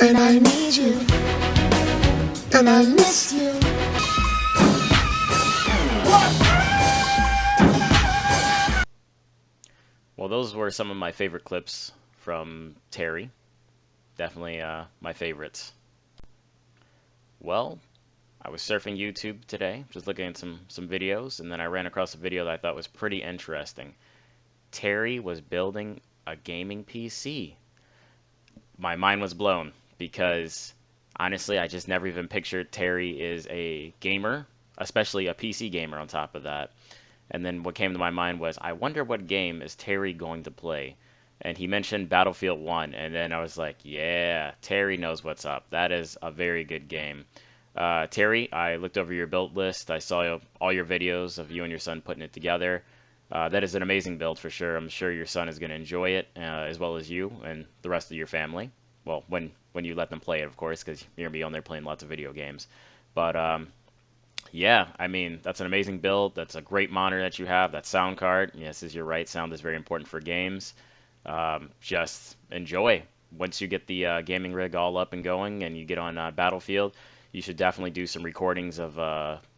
And I need you, and I miss you. Well, those were some of my favorite clips from Terry. Definitely my favorites. Well, I was surfing YouTube today, just looking at some videos, and then I ran across a video that I thought was pretty interesting. Terry was building a gaming PC. My mind was blown because honestly, I just never even pictured Terry is a gamer, especially a PC gamer on top of that. And then what came to my mind was, I wonder what game is Terry going to play? And he mentioned Battlefield 1, and then I was like, yeah, Terry knows what's up. That is a very good game. Terry, I looked over your build list. I saw all your videos of you and your son putting it together. That is an amazing build for sure. I'm sure your son is going to enjoy it as well as you and the rest of your family. Well, when you let them play it, of course, because you're going to be on there playing lots of video games. But yeah, I mean, that's an amazing build. That's a great monitor that you have. That sound card. Yes, as you're right, sound is very important for games. Just enjoy. Once you get the gaming rig all up and going and you get on Battlefield, you should definitely do some recordings of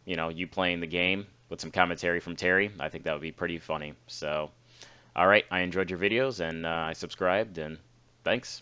you playing the game with some commentary from Terry. I think that would be pretty funny. So, all right, I enjoyed your videos and I subscribed and thanks.